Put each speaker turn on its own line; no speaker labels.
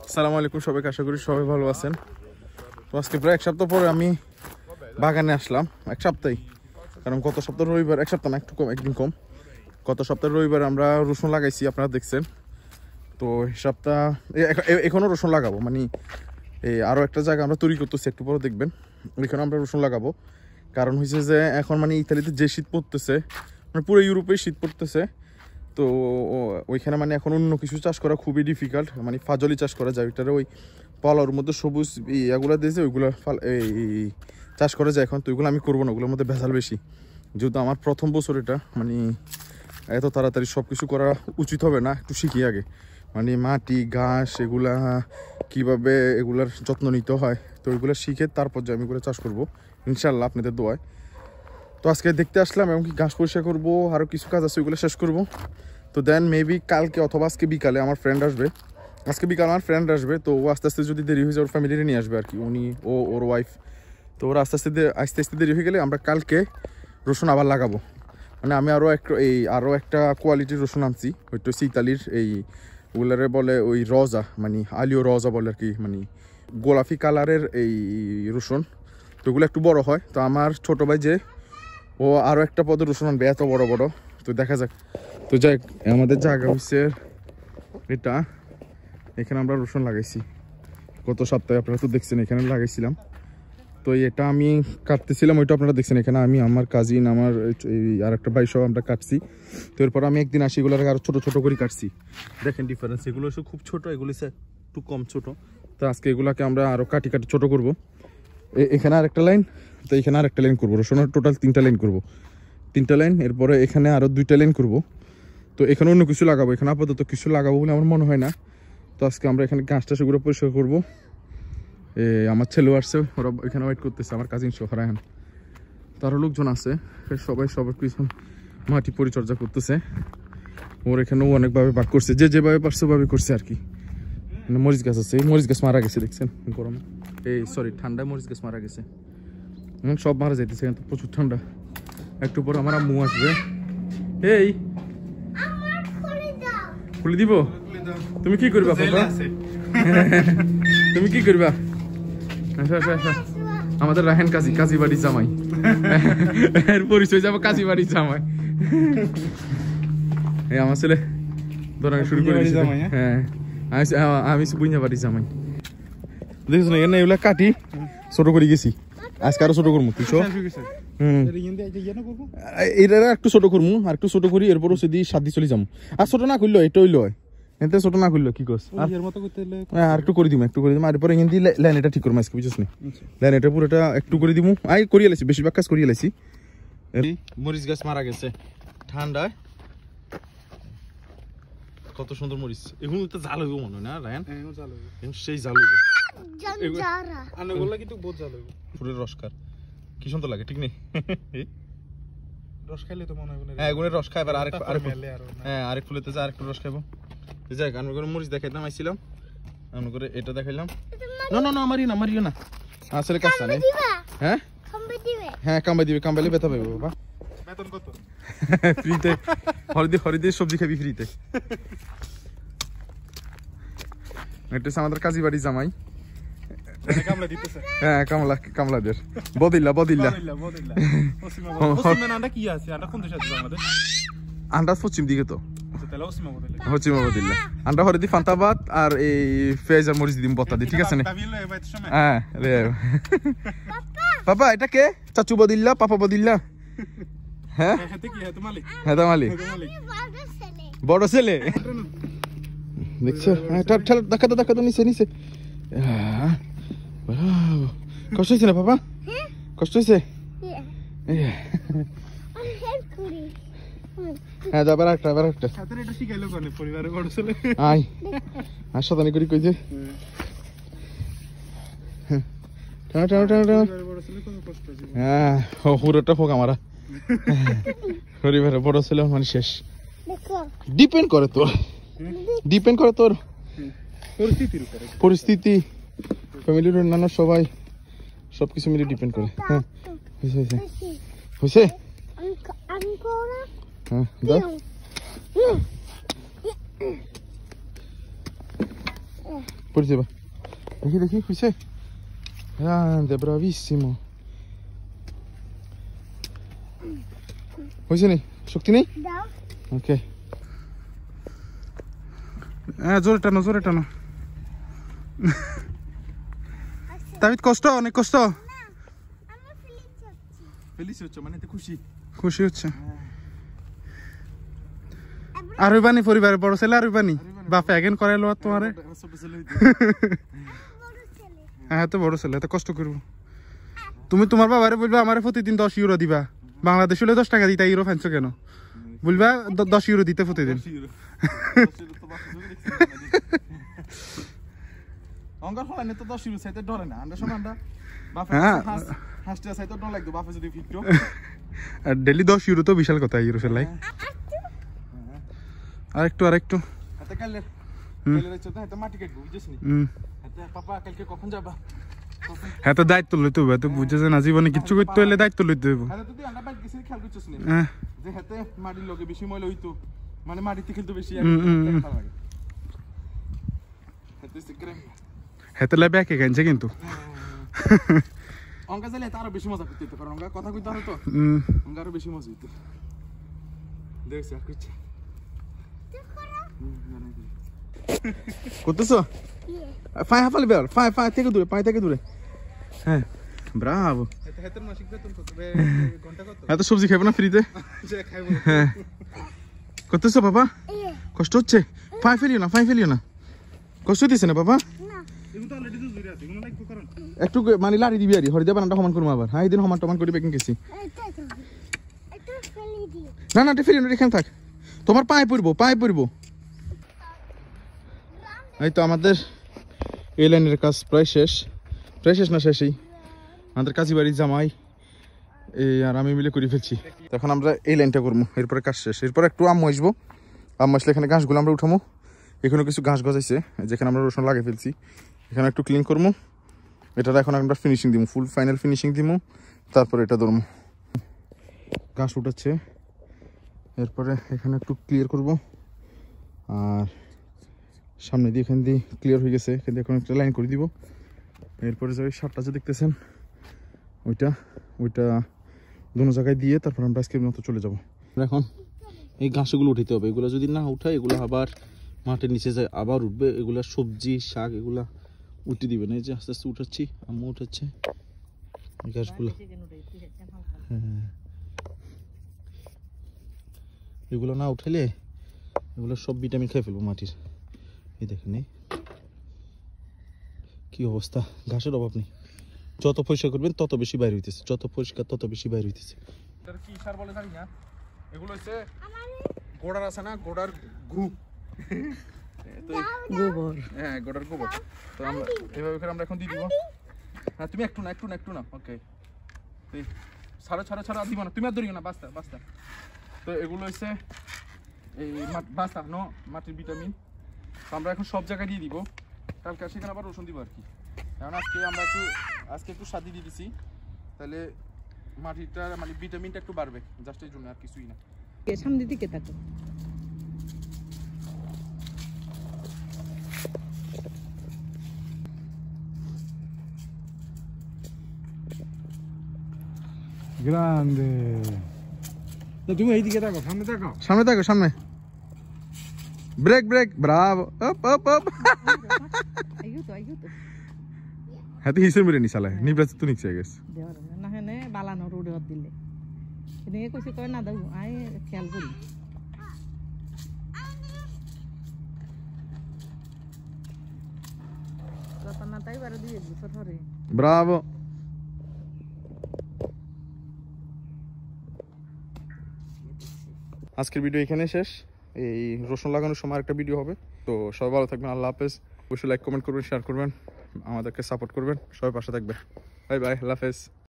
আসসালামু আলাইকুম সবাইকে, আশা করি সবাই ভালো আছেন। তো আজকে প্রায় এক সপ্তাহ পরে আমি বাগানে আসলাম। এক সপ্তাহে, কারণ গত সপ্তাহ রবিবার, এক সপ্তাহ না একটু কম, একদিন কম, গত সপ্তাহ রবিবার আমরা রসুন লাগাইছি, আপনারা দেখছেন। তো এই সপ্তাহ এখনও রসুন লাগাবো, মানে এই আরও একটা জায়গা আমরা তৈরি করতেছি, একটু পরে দেখবেন। ওইখানে আমরা রসুন লাগাবো। কারণ হয়েছে যে এখন মানে ইতালিতে যে শীত পড়তেছে, মানে পুরো ইউরোপে শীত পড়তেছে, তো ওইখানে মানে এখন অন্য কিছু চাষ করা খুবই ডিফিকাল্ট। মানে ফাজলি চাষ করা যায়, ওইটারে ওই পালার মধ্যে সবুজ এগুলো দিয়েছে, ওইগুলো এই চাষ করা যায় এখন। তো ওইগুলো আমি করবো না, ওগুলোর মধ্যে ভেজাল বেশি। যেহেতু আমার প্রথম বছর এটা, মানে এত তাড়াতাড়ি সব কিছু করা উচিত হবে না, একটু শিখি আগে। মানে মাটি, ঘাস, এগুলা কীভাবে এগুলার যত্ন নিতে হয়, তো ওইগুলো শিখে তারপর যে আমি এগুলো চাষ করবো ইনশাল্লাহ, আপনাদের দোয়ায়। তো আজকে দেখতে আসলাম, এবং কি ঘাস পরিষ্কার করবো, আরও কিছু কাজ আছে, ওইগুলো শেষ করবো। তো দেন মেবি কালকে অথবা আজকে বিকালে আমার ফ্রেন্ড আসবে, আজকে বিকালে আমার ফ্রেন্ড আসবে। তো ও আস্তে আস্তে যদি দেরি হয়ে যায় ওর ফ্যামিলিরে নিয়ে আসবে আর কি, উনি ওর ওয়াইফ। তো ওরা আস্তে আস্তে দেরি হয়ে গেলে আমরা কালকে রসুন আবার লাগাবো। মানে আমি আরও একটা কোয়ালিটির রসুন আনছি, ওইটা হচ্ছে ইতালির, এই ওগুলারে বলে ওই রজা, মানে আলিও রজা বলে আর কি, মানে গোলাপি কালারের এই রসুন। তো ওগুলো একটু বড় হয়। তো আমার ছোটো ভাই যে ও আরও একটা পদের রসুন আনবে, এত বড় বড়। তো দেখা যাক। তো যাই, আমাদের জায়গা হচ্ছে এটা, এখানে আমরা রসুন লাগাইছি গত সপ্তাহে, আপনারা তো দেখছেন, এখানে লাগাইছিলাম। তো এটা আমি কাটতেছিলাম, ওইটা আপনারা দেখছেন। এখানে আমি, আমার কাজিন, আমার আর একটা ভাই সব আমরা কাটছি। তো এরপর আমি একদিন আসি, এগুলো আরও ছোটো ছোটো করে কাটছি। দেখেন ডিফারেন্স, এগুলো সব খুব ছোটো, এগুলো একটু কম ছোটো। তো আজকে এগুলোকে আমরা আরও কাটি ছোটো করবো। এখানে আরেকটা লাইন, তো এখানে আরেকটা লাইন করবো, রসুনের টোটাল 3টা লাইন করবো, 3টা লাইন। এরপরে এখানে আরও 2টা লাইন করবো। তো এখানে অন্য কিছু লাগাবো, এখানে আপাতত কিছু লাগাবো বলে আমার মনে হয় না। তো আজকে আমরা এখানে গাছটা সেগুলো পরিষ্কার করবো। আমার ছেলেও আসছে, ওরা এখানে ওয়েট করতেছে, আমার কাজিন সোহরায়ন, তারও লোকজন আছে, সবাই সবার কিছু মাটি পরিচর্যা করতেছে। ওর এখানেও অনেকভাবে ভাগ করছে, যে যেভাবে পারছে ওভাবে করছে আর কি। মানে মরিচ গাছ আছে, এই মরিচ গাছ মারা গেছে, দেখছেন গরমে, ঠান্ডায় মরিচ গাছ মারা গেছে, সব মারা যাইতেছে, কিন্তু প্রচুর ঠান্ডা। একটু পর আমার আম্মু আসবে। এই খুলে দিব, তুমি কি করবা বাবা? তুমি কি করবা? আমাদের রাহেন কাজী বাড়ির জামাই, এর পরিচয় যাবো কাজী বাড়ির জামাই। এই আমার ছেলে ধরা শুরু করে দিয়েছে। হ্যাঁ, আমি বুঝা বাড়ির জামাই। দেখছ না, এখানে এগুলা কাটি ছোট করে গেছি, আজকে আরো ছোট করবো। তুই এটা একটু ছোট করবো, আর একটু ছোট করি, এরপর সেদি 7 দিয়ে চলে যাবো। আর ছোট না করলো এটা হইলো, এতে ছোট না করলো কি করছ, আর একটু করে দিব, আর এরপরে হিন্দি লাইন এটা ঠিক করবো আজকে, বুঝছিস না? লাইন এটা পুরোটা একটু করে দিব, করিয়ে লাইছি, বেশিরভাগ কাজ করিয়ে লাইছি। মরিচ গাছ মারা গেছে ঠান্ডায়, কত সুন্দর মরিচ। এগুলো তো জাল হইব মনে হয় না রায়ন? সেই জাল হইব, ফুলের রসকার কি সুন্দর লাগে, ঠিক নেই? রস খাইলে তো মনে হয়, হ্যাঁ এগুলোর রস খাই, আবার আরেক ফুলেতে যা আরেকটু রস খাইবো। যাই, আমি করে মরিচ দেখাইতাম আইছিলাম, আমি করে এটা দেখাইলাম। না মারিও না, আসলে কাজটা নেই। হ্যাঁ হ্যাঁ, কামবাই দিবে, কামবাইলে বেতা পাইবে বাবা। বেতন কত? ফ্রিতে, হরিদে সবজি খাবি ফ্রিতে। এটা আমাদের কাজী বাড়ি জামাই। হ্যাঁ, কামলাদের বদিল্লা আন্দাজ পশ্চিম দিকে, তো পশ্চিমা বদিল্লা আন্ডা হরিদি ফান্তাবাদ, আর এই পেঁয়াজ আর মরিচ দিম বত্তা দি, ঠিক আছে না? হ্যাঁ পাপা, এটা কে? চাচু বদিল্লা, পাপা বদিল্লা। হ্যাঁ হ্যাঁ, মালিক বড় ছেলে, দেখছো? দেখা তো নিচে। কষ্ট হয়েছে না বাবা? কষ্ট হয়েছে? হ্যাঁ, আবার একটা আয় আর শতানি করি কই যে, হ্যাঁ পুরোটা হোক আমারা পরিবারের বড় ছিল মানে শেষ। ডিপেন্ড করে তোর পরিস্থিতি, ফ্যামিলির অন্যান্য সবাই, সবকিছু মিলে ডিপেন্ড করে। হ্যাঁ, হয়েছে। হ্যাঁ, দাও। পড়ছে বা দেখি দেখি হইছে grande bravissimo হইছে নি শক্তি নেই ওকে জোরে টানো তাবিদ কষ্ট অনেক কষ্ট ফেলিস হচ্ছে মানে তো খুশি হচ্ছে আর হইবানি পরিবারের বড় ছেলে আর হইবানি বাপে আগেন করে লো তোমারে হ্যাঁ তো বড় ছেলে এত কষ্ট করবো তুমি তোমার বাবারে বলবা আমার প্রতিদিন 10 ইউরো দিবা বাংলাদেশ হলে 10 টাকা দিতা ইউরো ফেলছো কেন বলবা 10 ইউরো দিতে প্রতিদিন অঙ্গার হলানে তো 10 ইউরো চাইতে ডরে না আমরা সমান বাপে হাসতে চাইতে ডর লাগতো বাপে যদি ফিটটো আর ডেলি 10 ইউরো তো বিশাল কথা ইউরো ফেলাই আরেকটু হাতে কালে রেচো তো হাতে মাটি কাটবো বুঝছিস নি হাতে পাপা কালকে কখন যাবা হ্যাঁ তো দায়িত্ব লইতে হবে তো বুঝছেন না জীবনে কিছু করতে হলে দায়িত্ব লইতে হবে হ্যাঁ তো তুই আমরা বাইক গেছিস খেয়াল করছিস নি যে হাতে মাটির লগে বেশি ময়লা হইতো মানে মাটিতে খেলতে বেশি ভালো লাগে হাতে সিক্রেট হাতে লাই ব্যাকে গেছে কিন্তু অঙ্কা চাইলে তারও বেশি মজা করতে হতো কারণ অঙ্কা কথা কইতে পারো তো অঙ্কা আরো বেশি মজা হইতো দেখছ আর কিছু করতেছো ফাই হাফালি বের ফাই থেকে দূরে হ্যাঁ ব্রাভো এত সবজি খাইবো না ফ্রিতে হ্যাঁ করতেছো বাবা কষ্ট হচ্ছে ফাই ফেলিও না কষ্ট দিছে না বাবা একটু মানে লাড়ি দিবি আর হরিদা বানানটা সমান করবো আবার হ্যাঁ এদিন সমান টমান করি বেকিং গেছি না ফেলি না এখানে থাক তোমার পায়ে পড়বো এই তো আমাদের এই লাইনের কাজ প্রায় শেষ না শেষই আমাদের কাজী বাড়ির জামাই এই আর আমি মিলে করে ফেলছি এখন আমরা এই লাইনটা করবো এরপরে কাজ শেষ এরপর একটু আম্মু আসবো আসলে এখানে ঘাসগুলো আমরা উঠামো এখানে কিছু ঘাস গজাইছে যেখানে আমরা রসুন লাগিয়ে ফেলছি এখানে একটু ক্লিন করবো এটা এখন আমরা ফিনিশিং দিব ফুল ফাইনাল ফিনিশিং দিব তারপরে এটা ধরবো ঘাস উঠাচ্ছে এরপরে এখানে একটু ক্লিয়ার করব আর সামনে দিয়ে এখান দিয়ে ক্লিয়ার হয়ে গেছে এখান দিয়ে এখন একটা লাইন করে দিব এরপরে যে শার্টটা যে দেখতেছেন ওইটা দুনো জায়গায় দিয়ে তারপর আমরা আজকের মতো চলে যাব এখন এই ঘাসগুলো উঠাইতে হবে এগুলো যদি না উঠায় এগুলো আবার মাটির নিচে যায় আবার উঠবে এগুলা সবজি শাক এগুলা উঠে দিবে না এই যে আস্তে আস্তে উঠাচ্ছি আম্মু উঠাচ্ছে ঘাসগুলো হ্যাঁ এগুলো না উঠাইলে এগুলো সব ভিটামিন খেয়ে ফেলবো মাটির এই দেখেন কি অবস্থা ঘাসের অভাব নেই যত পরিষ্কার করবেন তত বেশি বাইরে হইতেছে যত পরিষ্কার তত বেশি বাইরে হইতেছে কি সার বলে জানি না এগুলো হচ্ছে গোড়ার আছে না গোড়ার গ্রুপ গোবর হ্যাঁ গোড়ার গোবর তো আমরা এইভাবে করে আমরা এখন দিয়ে দিব হ্যাঁ তুমি একটু না ওকে ছাড়া দিব না তুমি আর ধরিও না বাস্তা তো এগুলো হচ্ছে এই বাস্তা মাটির ভিটামিন আমরা এখন সব জায়গায় দিয়ে দিব কালকে সেখানে আবার রসুন দিব আর কি কারণ আজকে একটু স্বাদ দিয়ে দিছি তাহলে মাটিটা মানে ভিটামিনটা একটু বাড়বে জাস্ট এই জন্য আর কিছুই না সামনের দিকে থাকো গ্রান্ডে তুমি এইদিকে দেখো সামনে দেখো ব্রেক ব্রাভো আপ aiuto হাতে হিসেব মেরে নি শালা নিব্রাস তো নিচে গেছে না হেনে বালানো রোডে হত দিলে এদিকে কইছে কই না দাও আই খেয়াল করি রতনা তাই বারে দিয়ে দিছো ধরে ব্রাভো আজকের ভিডিও এখানে শেষ এই রসুন লাগানোর সময় একটা ভিডিও হবে তো সবাই ভালো থাকবেন আল্লাহ হাফেজ অবশ্যই লাইক কমেন্ট করবেন শেয়ার করবেন আমাদেরকে সাপোর্ট করবেন সবাই পাশে থাকবে বাই আল্লাহ হাফেজ